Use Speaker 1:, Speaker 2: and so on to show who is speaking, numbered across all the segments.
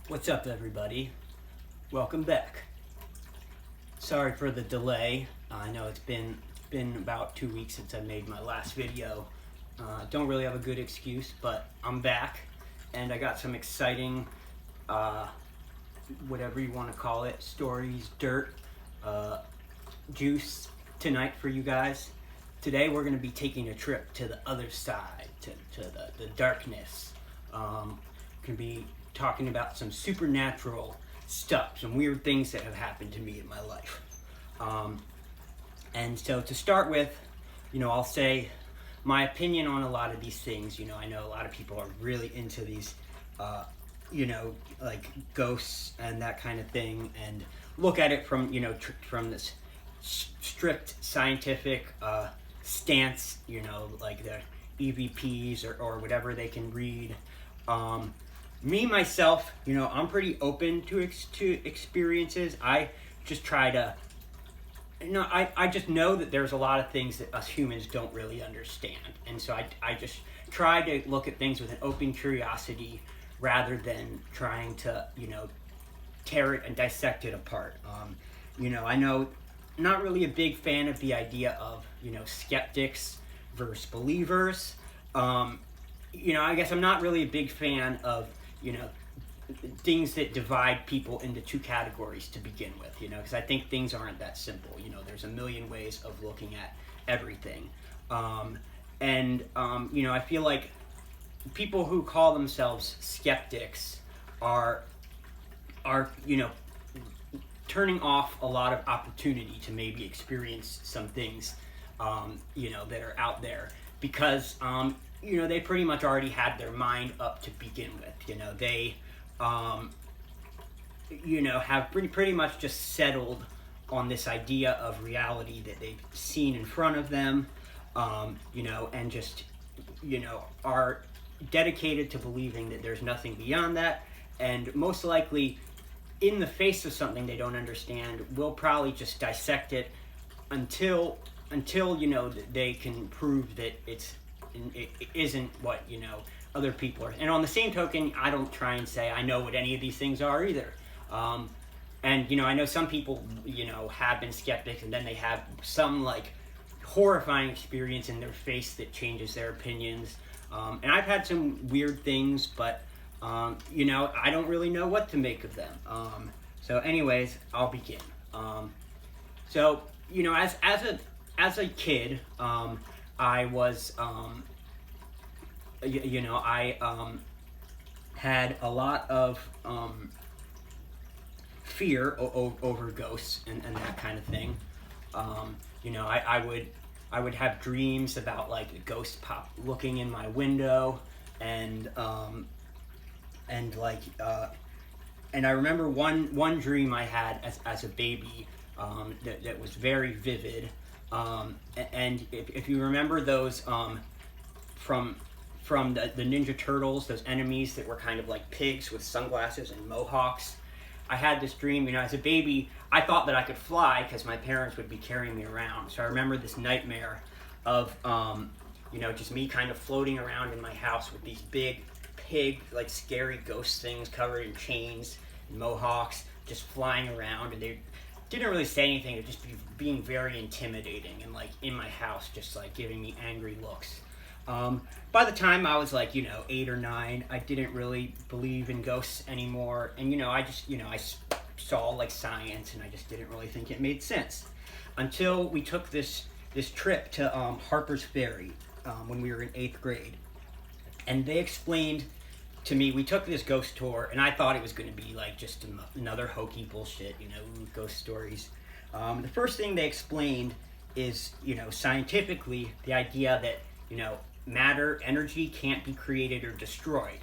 Speaker 1: What's up, everybody? Welcome back. Sorry for the delay. I know it's been about 2 weeks since I made my last video. Don't really have a good excuse, but I'm back, and I got some exciting, whatever you want to call it, stories, dirt, juice tonight for you guys. Today we're going to be taking a trip to the other side, to the darkness. Going to be talking about some supernatural stuff, some weird things that have happened to me in my life. And so to start with, I'll say my opinion on a lot of these things. I know a lot of people are really into these, like ghosts and that kind of thing, and look at it from, from this strict scientific stance, like the EVPs or whatever they can read. Me, myself, I'm pretty open to experiences. I just try to, I just know that there's a lot of things that us humans don't really understand. And so I just try to look at things with an open curiosity rather than trying to, tear it and dissect it apart. I know, not really a big fan of the idea of, skeptics versus believers. I guess I'm not really a big fan of, things that divide people into two categories to begin with, because I think things aren't that simple. There's a million ways of looking at everything. I feel like people who call themselves skeptics are turning off a lot of opportunity to maybe experience some things, that are out there because, they pretty much already had their mind up to begin with. They, have pretty much just settled on this idea of reality that they've seen in front of them, and just, are dedicated to believing that there's nothing beyond that, and most likely, in the face of something they don't understand, will probably just dissect it until they can prove that it isn't what other people are. And on the same token, I don't try and say I know what any of these things are either. I know some people have been skeptics, and then they have some like horrifying experience in their face that changes their opinions. And I've had some weird things, but I don't really know what to make of them. So anyways, I'll begin. As a kid, I was, I had a lot of fear over ghosts and that kind of thing. I would have dreams about like a ghost pop looking in my window, and I remember one dream I had as a baby that was very vivid. And if you remember those from the Ninja Turtles, those enemies that were kind of like pigs with sunglasses and mohawks, I had this dream. As a baby, I thought that I could fly because my parents would be carrying me around. So I remember this nightmare of just me kind of floating around in my house with these big pig, like scary ghost things covered in chains and mohawks, just flying around, and they didn't really say anything. It just being very intimidating, and like in my house, just like giving me angry looks. By the time I was like 8 or 9, I didn't really believe in ghosts anymore, and I just I saw like science, and I just didn't really think it made sense until we took this trip to Harper's Ferry when we were in 8th grade, and they explained to me, we took this ghost tour, and I thought it was going to be like just another hokey bullshit, ghost stories. The first thing they explained is, scientifically, the idea that, matter, energy can't be created or destroyed.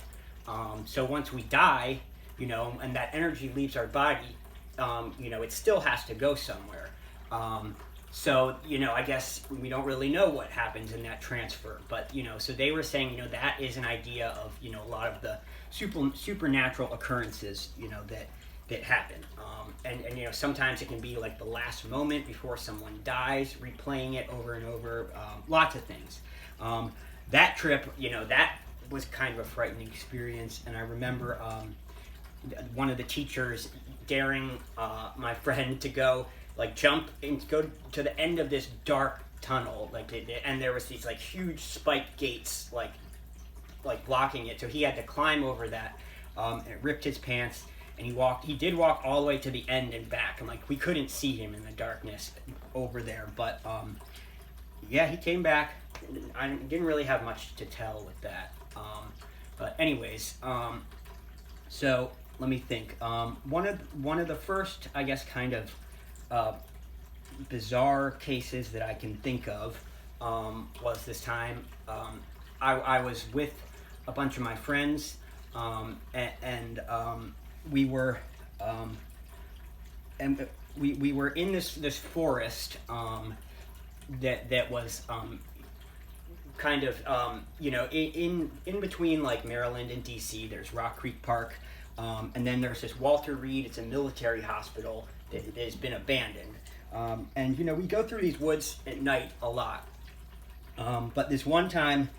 Speaker 1: So once we die, and that energy leaves our body, it still has to go somewhere. So, I guess we don't really know what happens in that transfer. But, so they were saying, that is an idea of, a lot of the supernatural occurrences, that happen. And sometimes it can be like the last moment before someone dies, replaying it over and over, lots of things. That trip, that was kind of a frightening experience. And I remember one of the teachers daring my friend to go like jump and go to the end of this dark tunnel, and there was these like huge spiked gates like blocking it, so he had to climb over that. It ripped his pants, and he did walk all the way to the end and back, and like we couldn't see him in the darkness over there, but yeah, he came back. I didn't really have much to tell with that, but anyways, so let me think. One of the first, I guess, kind of bizarre cases that I can think of was this time I was with a bunch of my friends, and we were we were in this forest that was kind of in between like Maryland and DC. There's Rock Creek Park, and then there's this Walter Reed. It's a military hospital that has been abandoned, and we go through these woods at night a lot. But this one time,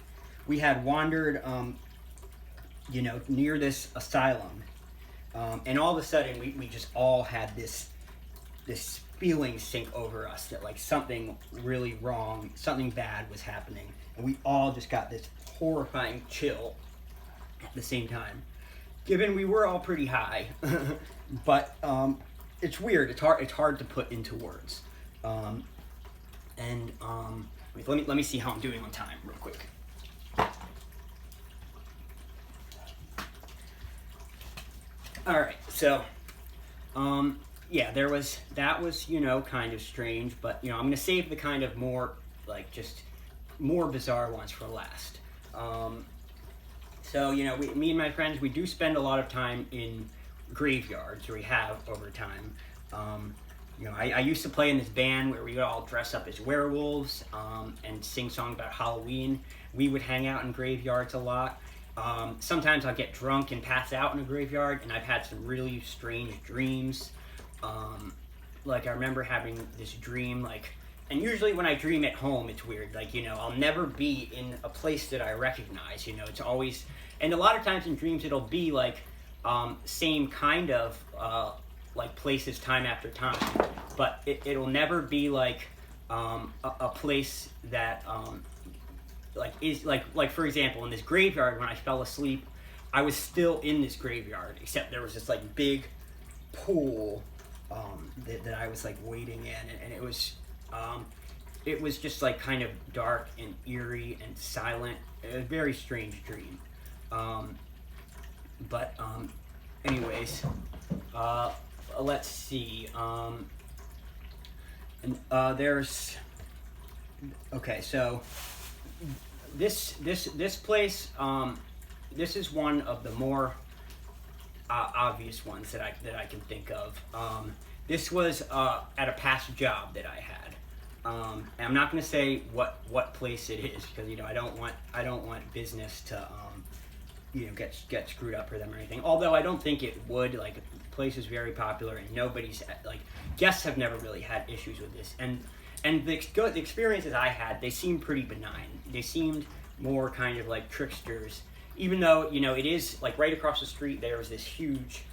Speaker 1: we had wandered, near this asylum, and all of a sudden we just all had this feeling sink over us that like something really wrong, something bad was happening, and we all just got this horrifying chill at the same time. Given we were all pretty high, but it's weird. It's hard to put into words. Let me see how I'm doing on time real quick. All right, so yeah, that was kind of strange, but I'm gonna save the kind of more like just more bizarre ones for last. So me and my friends, we do spend a lot of time in graveyards, or we have over time. I used to play in this band where we would all dress up as werewolves and sing songs about Halloween. We would hang out in graveyards a lot. Sometimes I'll get drunk and pass out in a graveyard, and I've had some really strange dreams. Like I remember having this dream, and usually when I dream at home, it's weird. I'll never be in a place that I recognize. It's always, and a lot of times in dreams it'll be same kind of places time after time, but it'll never be a place that is for example, in this graveyard, when I fell asleep, I was still in this graveyard, except there was this big pool that I was wading in, and it was just kind of dark and eerie and silent. It was a very strange dream. But anyways, let's see. There's okay. So this place. This is one of the more obvious ones that I can think of. This was at a past job that I had. And I'm not going to say what place it is, because I don't want business to get screwed up for them or anything. Although I don't think it would. The place is very popular, and nobody's guests have never really had issues with this. And the experiences I had, they seemed pretty benign. They seemed more kind of like tricksters, even though it is right across the street. There was this huge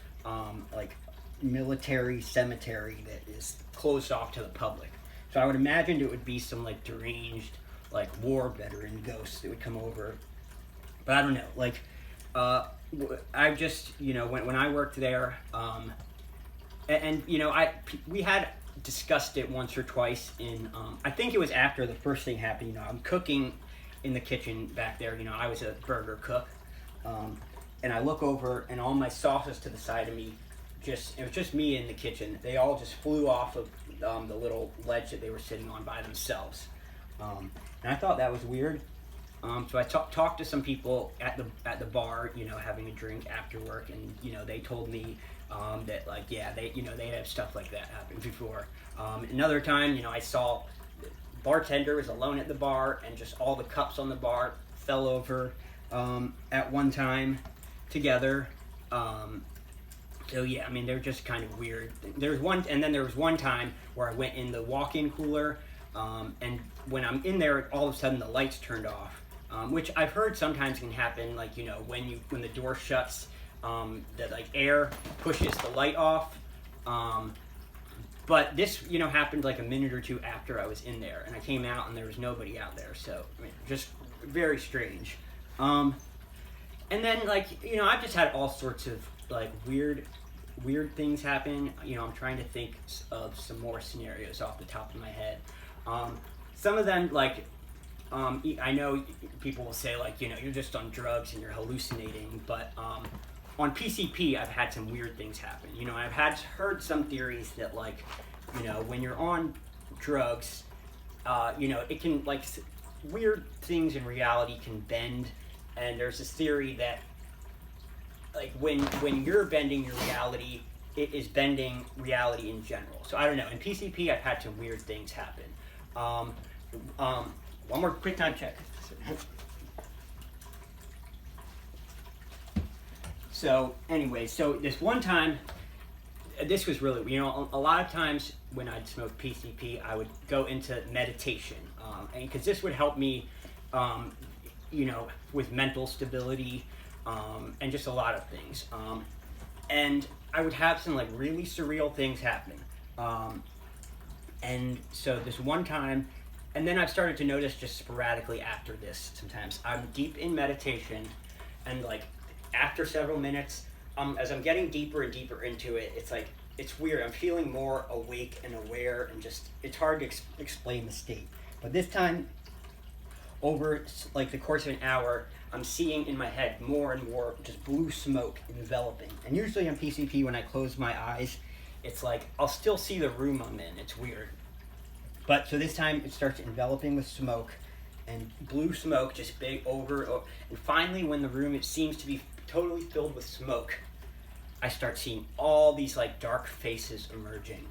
Speaker 1: military cemetery that is closed off to the public. So I would imagine it would be some deranged war veteran ghosts that would come over. But I don't know. I just when I worked there, we had discussed it once or twice in I think it was after the first thing happened. I'm cooking in the kitchen back there. I was a burger cook, and I look over, and all my sauces to the side of me, it was just me in the kitchen. They all just flew off of the little ledge that they were sitting on by themselves, and I thought that was weird. So I talked to some people at the bar, having a drink after work, and they told me that they had stuff like that happen before. Another time, I saw the bartender was alone at the bar, and just all the cups on the bar fell over at one time together. So yeah, they're just kind of weird. There was one time where I went in the walk-in cooler, and when I'm in there, all of a sudden the lights turned off, which I've heard sometimes can happen. When the door shuts, that like air pushes the light off. But this, happened like a minute or two after I was in there, and I came out and there was nobody out there. So just very strange. And then I've just had all sorts of like weird things happen. I'm trying to think of some more scenarios off the top of my head. Some of them I know people will say you're just on drugs and you're hallucinating, but on PCP I've had some weird things happen. I've heard some theories that when you're on drugs, it can weird things in reality can bend, and there's this theory that when you're bending your reality, it is bending reality in general. So I don't know. In PCP, I've had some weird things happen. One more quick time check. So anyway, this one time, this was really, a lot of times when I'd smoke PCP, I would go into meditation, and because this would help me, with mental stability, and just a lot of things. And I would have some really surreal things happen. And so this one time, and then I've started to notice just sporadically after this, sometimes I'm deep in meditation, and after several minutes, as I'm getting deeper and deeper into it, it's weird. I'm feeling more awake and aware, and just, it's hard to explain the state. But this time, over the course of an hour, I'm seeing in my head more and more just blue smoke enveloping. And usually on PCP, when I close my eyes, it's I'll still see the room I'm in. It's weird. But so this time it starts enveloping with smoke, and blue smoke just big over. And finally, when the room, it seems to be totally filled with smoke, I start seeing all these dark faces emerging.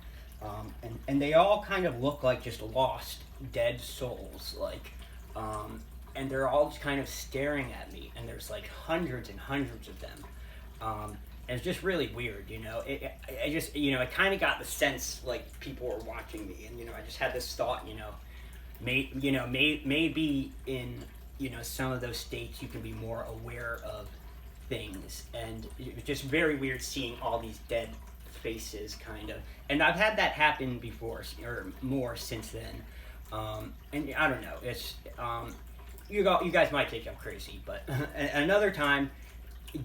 Speaker 1: And they all kind of look like just lost, dead souls. And they're all just kind of staring at me, and there's hundreds and hundreds of them. And it's just really weird, I kind of got the sense people were watching me, and I just had this thought, maybe in some of those states you can be more aware of things, and it was just very weird seeing all these dead faces, kind of. And I've had that happen before, or more since then. And I don't know, it's you guys might think I'm crazy, but another time,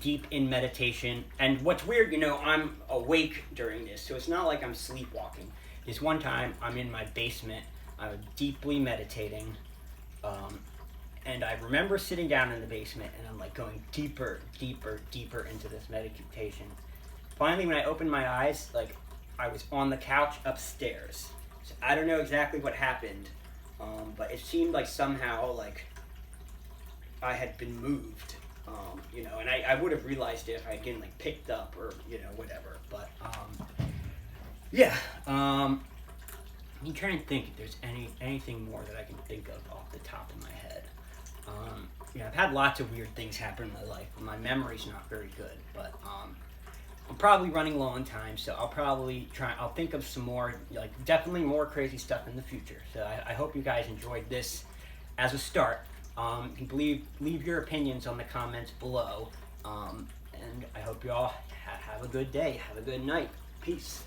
Speaker 1: deep in meditation, and what's weird, I'm awake during this, so it's not like I'm sleepwalking. This one time, I'm in my basement, I'm deeply meditating, and I remember sitting down in the basement, and I'm going deeper, deeper, deeper into this meditation. Finally, when I opened my eyes, I was on the couch upstairs. So I don't know exactly what happened, but it seemed somehow I had been moved, and I would have realized it if I again picked up or whatever. But yeah, I'm trying to think if there's anything more that I can think of off the top of my head. I've had lots of weird things happen in my life. My memory's not very good, but I'm probably running low on time, so I'll think of some more, definitely more crazy stuff in the future. So I hope you guys enjoyed this as a start. You can leave your opinions on the comments below, and I hope you all have a good day, have a good night. Peace.